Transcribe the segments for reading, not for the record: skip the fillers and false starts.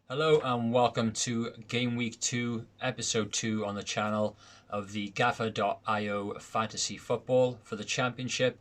Hello and welcome to Game Week 2, Episode 2 on the channel of the Gaffr.io Fantasy Football for the Championship.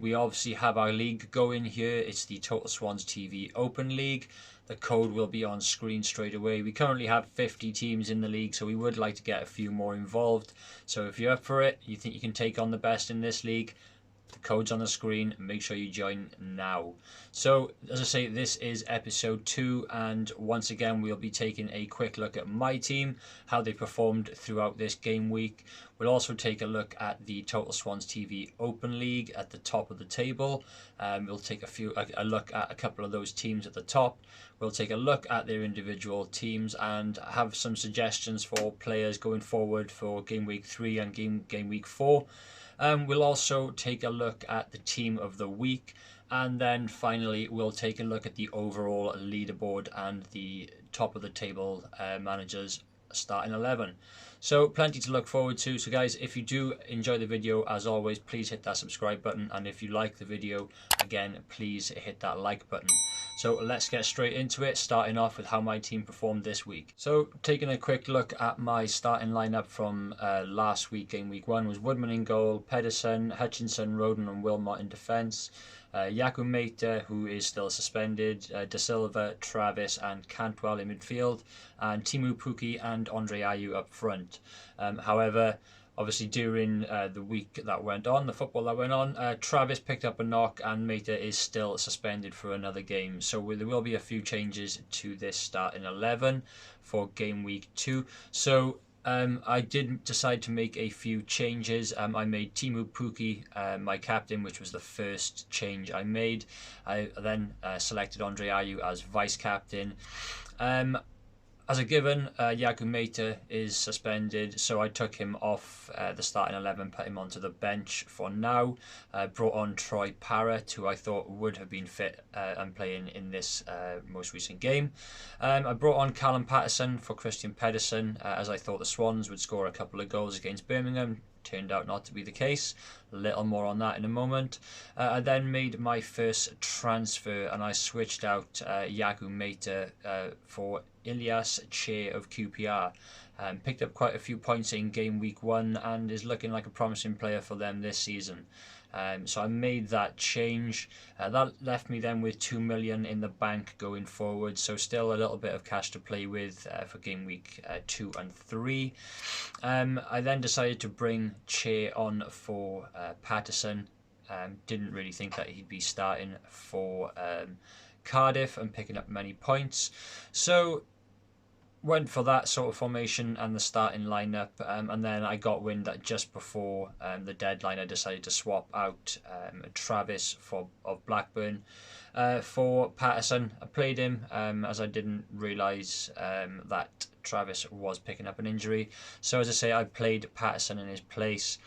We obviously have our league going here. It's the Total Swans TV Open League. The code will be on screen straight away. We currently have 50 teams in the league, so we would like to get a few more involved. So if you're up for it, you think you can take on the best in this league, the code's on the screen. Make sure you join now. So, as I say, this is episode 2, and once again, we'll be taking a quick look at my team, how they performed throughout this game week. We'll also take a look at the Total Swans TV Open League at the top of the table. We'll take a look at a couple of those teams at the top. We'll take a look at their individual teams and have some suggestions for players going forward for game week 3 and game week 4. We'll also take a look at the team of the week, and then finally we'll take a look at the overall leaderboard and the top of the table managers starting 11. So plenty to look forward to. So guys, if you do enjoy the video, as always, please hit that subscribe button, and if you like the video, again, please hit that like button. So let's get straight into it, starting off with how my team performed this week. So taking a quick look at my starting lineup from last week, game week 1, was Woodman in goal, Pedersen, Hutchinson, Roden and Wilmot in defence, Yakumeta, who is still suspended, Da Silva, Travis and Cantwell in midfield, and Timu Puki and Andre Ayew up front. However, obviously during the week that went on, the football that went on, Travis picked up a knock and Meta is still suspended for another game. So there will be a few changes to this starting 11 for game week 2. So I did decide to make a few changes. I made Timu Puki my captain, which was the first change I made. I then selected Andre Ayew as vice captain. As a given, Yakumeta is suspended, so I took him off the starting 11, put him onto the bench for now. Brought on Troy Parrott, who I thought would have been fit and playing in this most recent game. I brought on Callum Patterson for Christian Pedersen, as I thought the Swans would score a couple of goals against Birmingham. Turned out not to be the case. A little more on that in a moment. I then made my first transfer and I switched out Yakumeta for Ilyas Che of QPR. Picked up quite a few points in game week 1 and is looking like a promising player for them this season. So I made that change. That left me then with 2 million in the bank going forward. So still a little bit of cash to play with for game week 2 and 3. I then decided to bring Che on for Patterson. Didn't really think that he'd be starting for Cardiff and picking up many points. So went for that sort of formation and the starting lineup, and then I got wind that just before the deadline I decided to swap out Travis of Blackburn for Patterson. I played him as I didn't realise that Travis was picking up an injury, so as I say, I played Patterson in his place.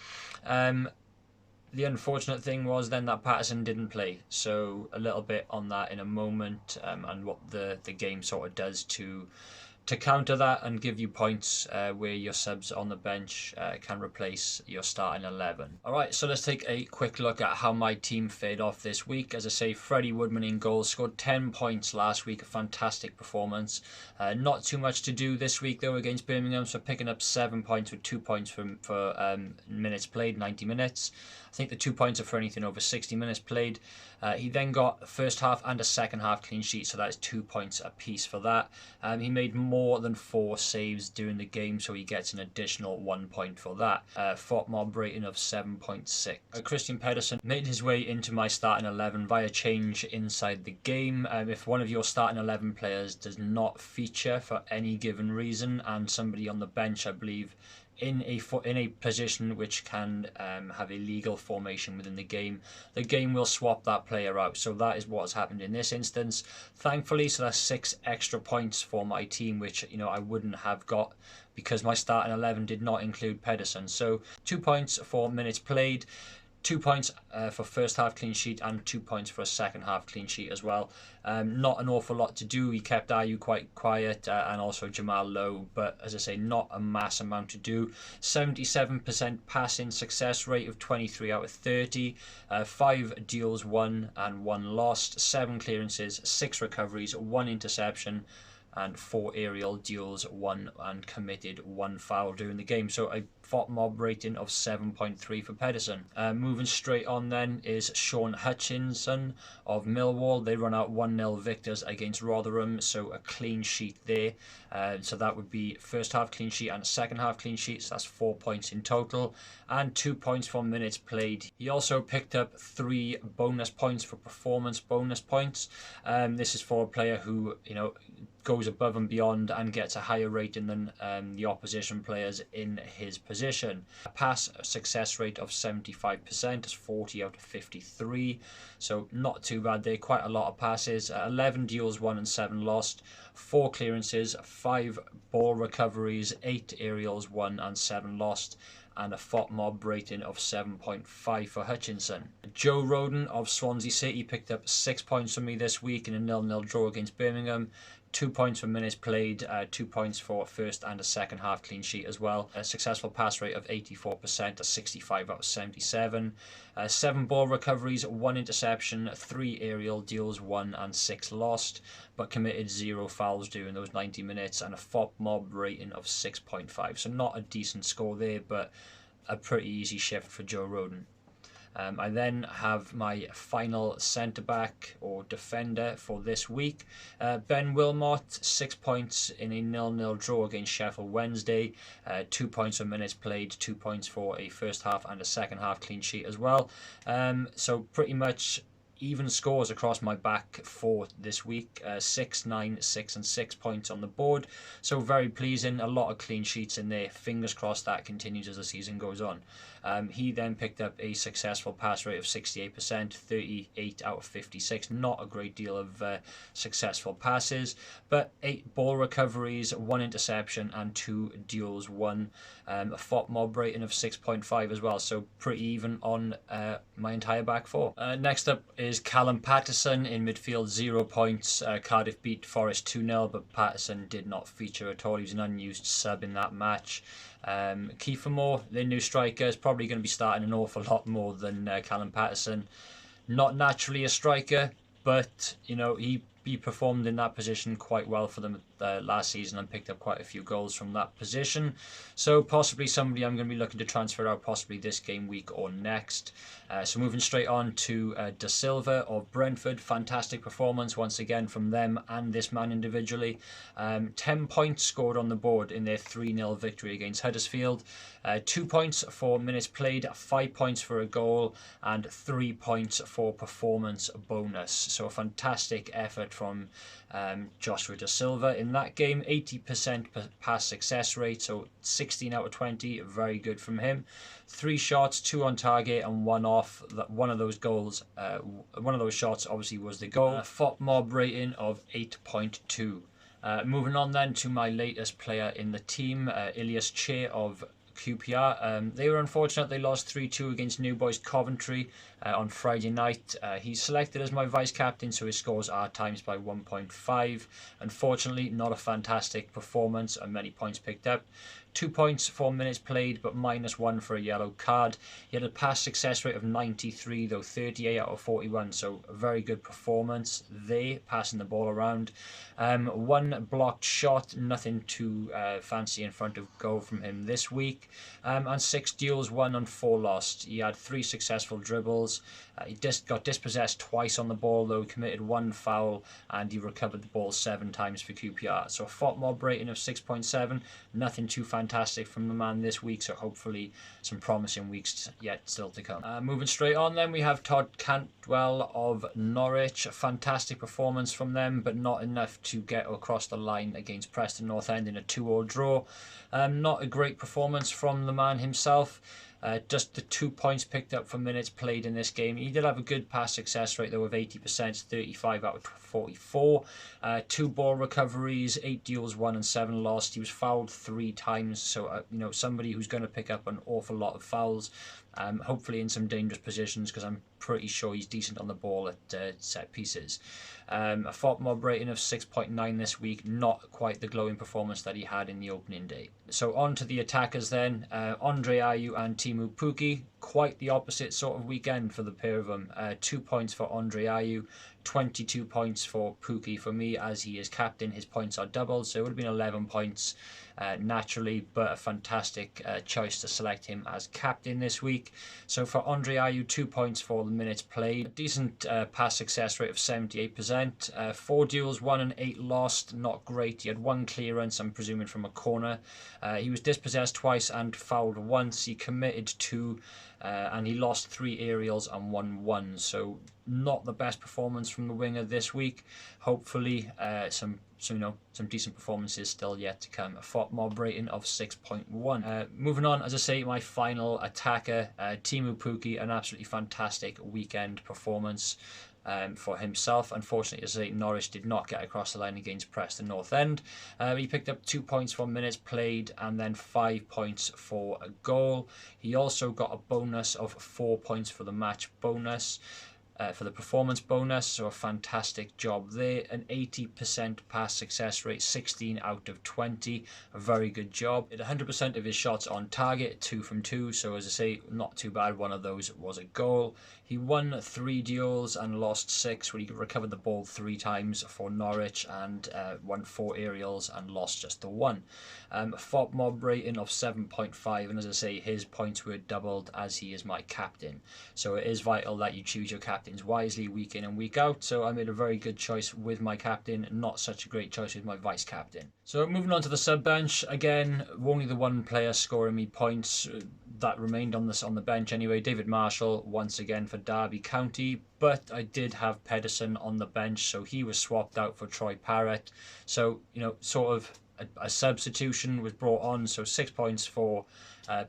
The unfortunate thing was then that Patterson didn't play, so a little bit on that in a moment, and what the game sort of does to counter that and give you points where your subs on the bench can replace your starting 11. Alright, so let's take a quick look at how my team fared off this week. As I say, Freddie Woodman in goal, scored 10 points last week, a fantastic performance. Not too much to do this week though against Birmingham, so picking up 7 points with 2 points for minutes played, 90 minutes. I think the 2 points are for anything over 60 minutes played. He then got a first half and a second half clean sheet, so that's 2 points apiece for that. He made more than 4 saves during the game, so he gets an additional 1 point for that. FOTMOB rating of 7.6. Christian Pedersen made his way into my starting 11 via change inside the game. If one of your starting 11 players does not feature for any given reason, and somebody on the bench, I believe, in a position which can have a legal formation within the game will swap that player out. So that is what has happened in this instance, thankfully. So that's 6 extra points for my team, which I wouldn't have got because my starting 11 did not include Pedersen. So 2 points for minutes played, 2 points for first half clean sheet and 2 points for a second half clean sheet as well. Not an awful lot to do. He kept Ayew quite quiet and also Jamal low, but as I say, not a mass amount to do. 77% passing success rate of 23 out of 30, 5 duels won and 1 lost, 7 clearances, 6 recoveries, 1 interception, and 4 aerial duels, 1 and committed 1 foul during the game. So a FOP mob rating of 7.3 for Pedersen. Moving straight on then is Sean Hutchinson of Millwall. They run out 1-0 victors against Rotherham, so a clean sheet there. So that would be first half clean sheet and a second half clean sheet, so that's 4 points in total, and 2 points for minutes played. He also picked up 3 bonus points for performance bonus points. This is for a player who, goes above and beyond and gets a higher rating than the opposition players in his position. A pass success rate of 75%, is 40 out of 53, so not too bad there. Quite a lot of passes. 11 duels won and 7 lost, 4 clearances, 5 ball recoveries, 8 aerials won and 7 lost, and a FOP mob rating of 7.5 for Hutchinson. Joe Roden of Swansea City picked up 6 points for me this week in a 0-0 draw against Birmingham. 2 points for minutes played, 2 points for first and a second half clean sheet as well. A successful pass rate of 84%, a 65 out of 77. 7 ball recoveries, 1 interception, 3 aerial duels, 1 and 6 lost, but committed 0 fouls during those 90 minutes, and a FOP mob rating of 6.5. So not a decent score there, but a pretty easy shift for Joe Roden. I then have my final centre-back or defender for this week. Ben Wilmot, 6 points in a 0-0 draw against Sheffield Wednesday. 2 points for minutes played, 2 points for a first half and a second half clean sheet as well. So pretty much even scores across my back four this week. 6, 9, 6 and 6 points on the board, so very pleasing. A lot of clean sheets in there. Fingers crossed that continues as the season goes on. He then picked up a successful pass rate of 68%, 38 out of 56. Not a great deal of successful passes, but 8 ball recoveries, 1 interception and 2 duels won. A FOP mob rating of 6.5 as well, so pretty even on my entire back four. Next up is Callum Patterson in midfield, 0 points. Cardiff beat Forest 2-0, but Patterson did not feature at all. He was an unused sub in that match. Kiefer Moore, their new striker, is probably going to be starting an awful lot more than Callum Patterson. Not naturally a striker, but he performed in that position quite well for them last season and picked up quite a few goals from that position. So possibly somebody I'm going to be looking to transfer out possibly this game week or next. So moving straight on to Da Silva of Brentford. Fantastic performance once again from them and this man individually. 10 points scored on the board in their 3-0 victory against Huddersfield. 2 points for minutes played, 5 points for a goal and 3 points for performance bonus. So a fantastic effort from Joshua Da Silva in that game. 80% pass success rate, so 16 out of 20, very good from him. 3 shots, 2 on target and 1 off. One of those shots obviously was the goal. FOP mob rating of 8.2. Moving on then to my latest player in the team, Ilias Che of QPR. They were unfortunate. They lost 3-2 against New Boys Coventry on Friday night. He's selected as my vice captain, so his scores are times by 1.5. Unfortunately, not a fantastic performance and many points picked up. 2 points for minutes played, but -1 for a yellow card. He had a pass success rate of 93, though 38 out of 41, so a very good performance there, passing the ball around. 1 blocked shot, nothing too fancy in front of goal from him this week. And 6 duels won and 4 lost. He had 3 successful dribbles. He got dispossessed twice on the ball, though, committed 1 foul, and he recovered the ball 7 times for QPR. So a FOP mob rating of 6.7, nothing too fantastic from the man this week, so hopefully some promising weeks yet still to come. Moving straight on then, we have Todd Cantwell of Norwich. A fantastic performance from them, but not enough to get across the line against Preston North End in a 2-2 draw. Not a great performance from the man himself. Just the 2 points picked up for minutes played in this game. He did have a good pass success rate though of 80%, 35 out of 44. 2 ball recoveries, 8 duels won and 7 lost. He was fouled 3 times, so somebody who's going to pick up an awful lot of fouls. Hopefully in some dangerous positions, because I'm pretty sure he's decent on the ball at set pieces. A FOP mob rating of 6.9 this week, not quite the glowing performance that he had in the opening day. So on to the attackers then. Andre Ayew and Timu Pukki, quite the opposite sort of weekend for the pair of them. 2 points for Andre Ayew, 22 points for Pookie for me, as he is captain. His points are doubled, so it would have been 11 points naturally, but a fantastic choice to select him as captain this week. So for Andre Ayew, 2 points for the minutes played. A decent pass success rate of 78%. 4 duels won and 8 lost, not great. He had 1 clearance, I'm presuming from a corner. He was dispossessed twice and fouled once. He committed 2 and he lost 3 aerials and 1-1. So not the best performance from the winger this week. Hopefully some decent performances still yet to come. A FOP mob rating of 6.1. Moving on, as I say, my final attacker, Teemu Pukki, an absolutely fantastic weekend performance for himself. Unfortunately, as I say, Norwich did not get across the line against Preston North End. He picked up 2 points for minutes played and then 5 points for a goal. He also got a bonus of 4 points for the match bonus. For the performance bonus, so a fantastic job there. An 80% pass success rate, 16 out of 20, a very good job. Hit 100% of his shots on target, 2 from 2, so as I say, not too bad. One of those was a goal. He won 3 duels and lost 6, where he recovered the ball 3 times for Norwich and won 4 aerials and lost just the 1. FOP mob rating of 7.5, and as I say, his points were doubled as he is my captain. So it is vital that you choose your captains wisely week in and week out. So I made a very good choice with my captain, not such a great choice with my vice captain. So moving on to the sub bench, again, only the 1 player scoring me points that remained on the bench anyway. David Marshall once again for Derby County, but I did have Pedersen on the bench, so he was swapped out for Troy Parrott. So sort of a substitution was brought on, so 6 points for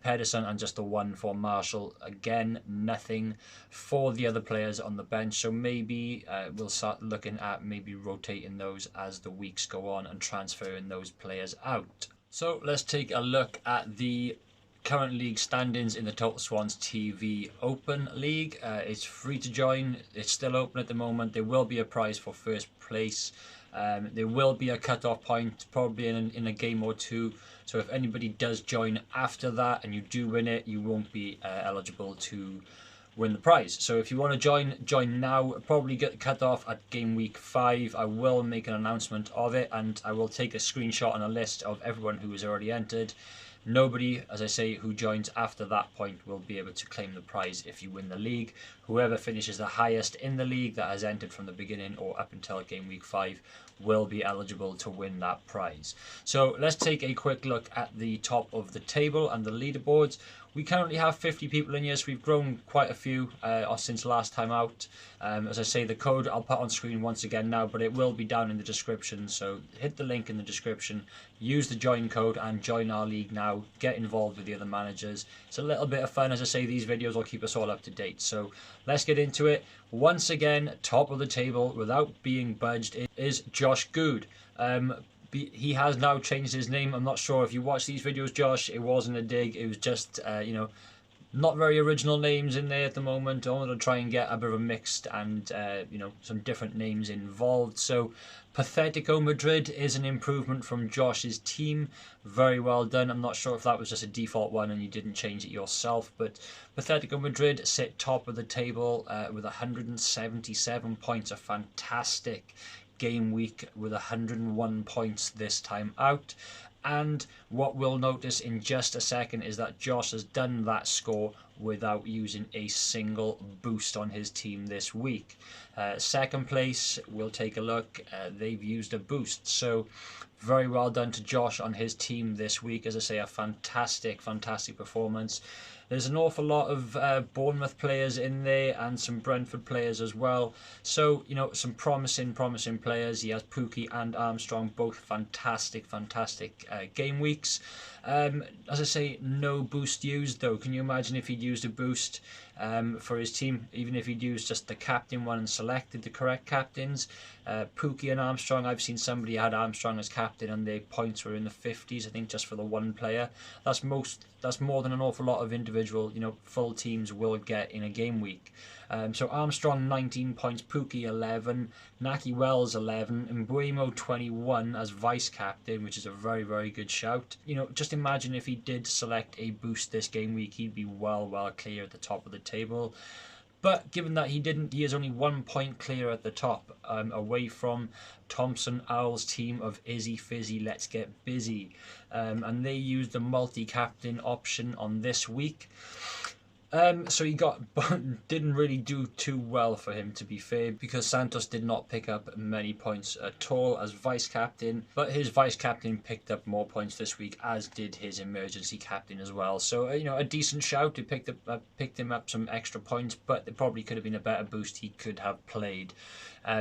Pedersen and just the 1 for Marshall. Again, nothing for the other players on the bench, so maybe we'll start looking at maybe rotating those as the weeks go on and transferring those players out. So let's take a look at the current league standings in the Total Swans TV Open League. It's free to join. It's still open at the moment. There will be a prize for first place. There will be a cut-off point probably in a game or 2. So if anybody does join after that and you do win it, you won't be eligible to win the prize. So if you want to join now. Probably get cut off at game week 5. I will make an announcement of it, and I will take a screenshot and a list of everyone who has already entered. Nobody, as I say, who joins after that point will be able to claim the prize if you win the league. Whoever finishes the highest in the league that has entered from the beginning or up until game week 5 will be eligible to win that prize. So let's take a quick look at the top of the table and the leaderboards. We currently have 50 people in here, so we've grown quite a few since last time out. As I say, the code I'll put on screen once again now, but it will be down in the description. So hit the link in the description, use the join code and join our league now. Get involved with the other managers. It's a little bit of fun. As I say, these videos will keep us all up to date. So let's get into it. Once again, top of the table without being budged is Josh Good. He has now changed his name. I'm not sure if you watch these videos, Josh. It wasn't a dig. It was just, not very original names in there at the moment. I wanted to try and get a bit of a mixed and, some different names involved. So Pathetico Madrid is an improvement from Josh's team. Very well done. I'm not sure if that was just a default one and you didn't change it yourself, but Pathetico Madrid sit top of the table with 177 points. A fantastic game week with 101 points this time out. And what we'll notice in just a second is that Josh has done that score without using a single boost on his team this week. Second place, we'll take a look. They've used a boost. So very well done to Josh on his team this week. As I say, a fantastic performance. There's an awful lot of Bournemouth players in there and some Brentford players as well. So, some promising players. He has Pukki and Armstrong, both fantastic game weeks. As I say, no boost used though. Can you imagine if he'd used a boost for his team? Even if he'd used just the captain one and selected the correct captains. Pukki and Armstrong, I've seen somebody had Armstrong as captain and their points were in the 50s, I think, just for the one player. That's more than an awful lot of individual, full teams will get in a game week. So Armstrong 19 points, Pukki 11, Naki Wells 11, and Mbuemo 21 as vice captain, which is a very good shout. Just imagine if he did select a boost this game week, he'd be well clear at the top of the table. But given that he didn't, he is only 1 point clear at the top, away from Thompson Owl's team of Izzy Fizzy Let's Get Busy. And they used the multi-captain option on this week. So he didn't really do too well for him, to be fair, because Santos did not pick up many points at all as vice captain, but his vice captain picked up more points this week, as did his emergency captain as well. So a decent shout. It picked him up some extra points, but it probably could have been a better boost he could have played.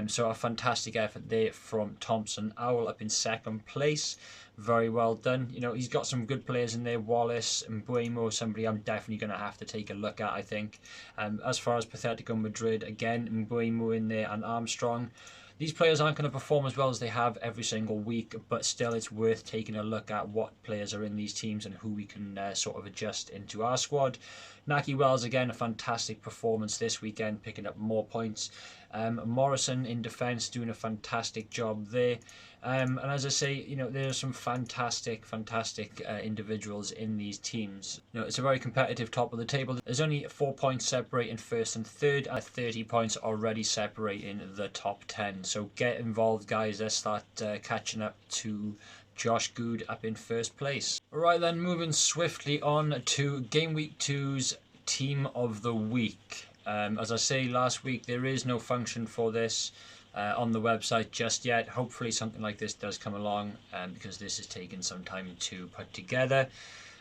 So a fantastic effort there from Thompson Owl up in second place. Very well done. He's got some good players in there. Wallace and Buemo, somebody I'm definitely going to have to take a look at, I think. As far as Pathetico Madrid, again, Buemo in there and Armstrong. These players aren't going to perform as well as they have every single week, but still it's worth taking a look at what players are in these teams and who we can sort of adjust into our squad. Naki Wells, again, a fantastic performance this weekend, picking up more points. Morrison in defence doing a fantastic job there. And as I say, there are some fantastic individuals in these teams. It's a very competitive top of the table. There's only 4 points separating first and third, and 30 points already separating the top 10. So get involved, guys. Let's start catching up to Josh Good up in first place. Alright then, moving swiftly on to Game Week 2's Team of the Week. As I say last week, there is no function for this on the website just yet. Hopefully something like this does come along, because this has taken some time to put together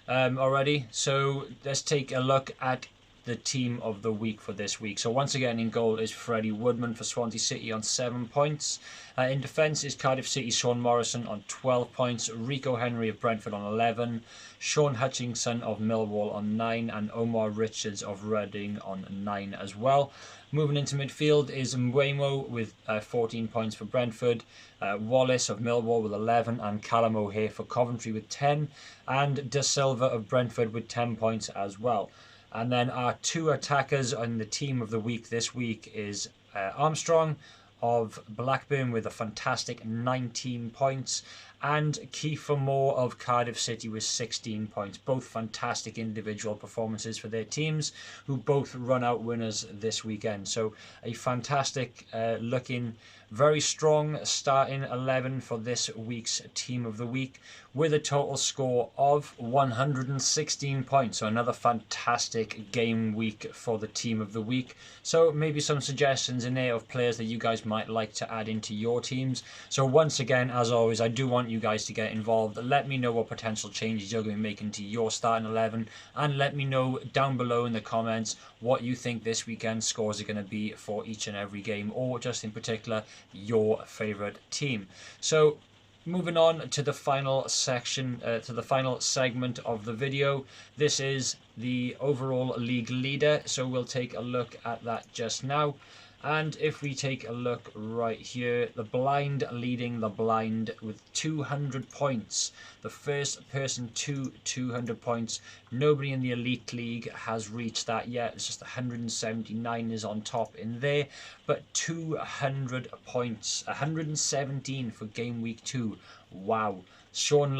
already. So let's take a look at the team of the week for this week. So once again in goal is Freddie Woodman for Swansea City on 7 points. In defence is Cardiff City's Sean Morrison on 12 points, Rico Henry of Brentford on 11, Sean Hutchinson of Millwall on 9, and Omar Richards of Reading on 9 as well. Moving into midfield is Mbeumo with 14 points for Brentford, Wallace of Millwall with 11, and Callum O'Hare for Coventry with 10, and Da Silva of Brentford with 10 points as well. And then our two attackers on the team of the week this week is Armstrong of Blackburn with a fantastic 19 points, and Kiefer Moore of Cardiff City with 16 points. Both fantastic individual performances for their teams, who both run out winners this weekend. So a fantastic looking, very strong starting 11 for this week's Team of the Week, with a total score of 116 points. So another fantastic game week for the Team of the Week. So maybe some suggestions in there of players that you guys might like to add into your teams. So once again, as always, I do want you guys to get involved. Let me know what potential changes you're going to be making to your starting 11, and let me know down below in the comments what you think this weekend's scores are going to be for each and every game, or just in particular your favourite team. So moving on to the final section, to the final segment of the video. This is the overall league leader, so we'll take a look at that just now. And if we take a look right here, the blind leading the blind with 200 points. The first person to 200 points. Nobody in the Elite League has reached that yet. It's just 179 is on top in there. But 200 points. 117 for Game Week 2. Wow. Sean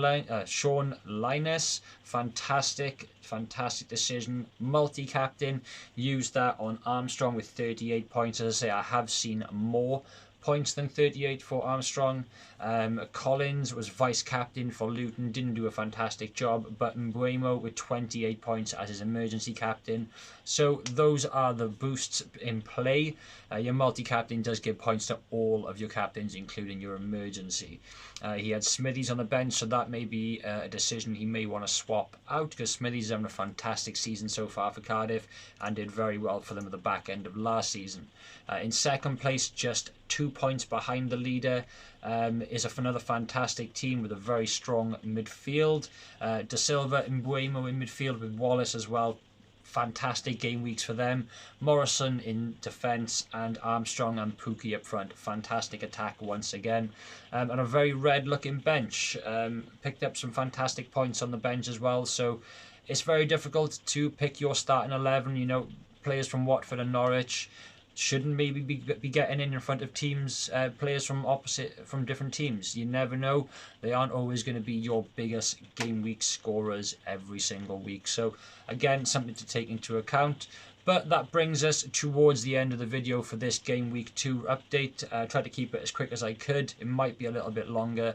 Linus, fantastic decision. Multi-captain, used that on Armstrong with 38 points. As I say, I have seen more points than 38 for Armstrong. Collins was vice-captain for Luton, didn't do a fantastic job, but Mbeumo with 28 points as his emergency captain. So those are the boosts in play. Your multi-captain does give points to all of your captains, including your emergency. He had Smithies on the bench, so that may be a decision he may want to swap out, because Smithies is having a fantastic season so far for Cardiff and did very well for them at the back end of last season. In second place, just 2 points behind the leader, is another fantastic team with a very strong midfield. Da Silva and Mbeumo in midfield with Wallace as well. Fantastic game weeks for them. Morrison in defence, and Armstrong and Pookie up front. Fantastic attack once again. And a very red looking bench. Picked up some fantastic points on the bench as well. So it's very difficult to pick your starting 11. Players from Watford and Norwich shouldn't maybe be getting in front of teams, players from different teams. You never know. They aren't always going to be your biggest game week scorers every single week. So again, something to take into account. But that brings us towards the end of the video for this game week 2 update. I tried to keep it as quick as I could. It might be a little bit longer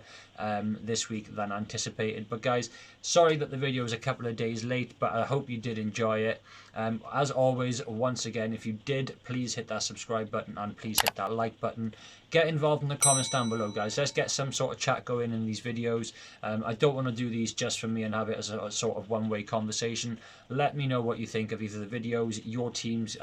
this week than anticipated. But guys, sorry that the video is a couple of days late, but I hope you did enjoy it. As always, once again, if you did, please hit that subscribe button and please hit that like button. Get involved in the comments down below, guys. Let's get some sort of chat going in these videos. I don't want to do these just for me and have it as a sort of one-way conversation. Let me know what you think of either the videos, your team's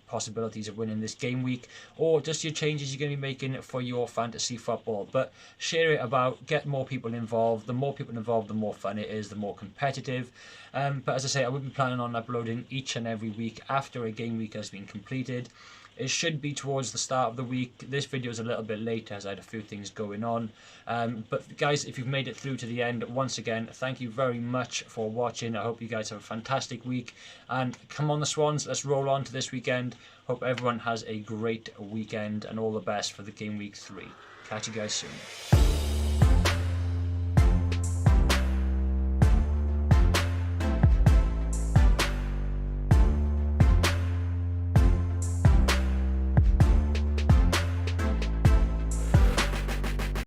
possibilities of winning this game week, or just your changes you're going to be making for your fantasy football. But share it about, get more people involved. The more people involved, the more fun it is, the more competitive. But as I say, I will be planning on uploading each and every week after a game week has been completed. It should be towards the start of the week. This video is a little bit late as I had a few things going on. But guys, if you've made it through to the end, once again, thank you very much for watching. I hope you guys have a fantastic week. And come on the Swans, let's roll on to this weekend. Hope everyone has a great weekend and all the best for the game week 3. Catch you guys soon.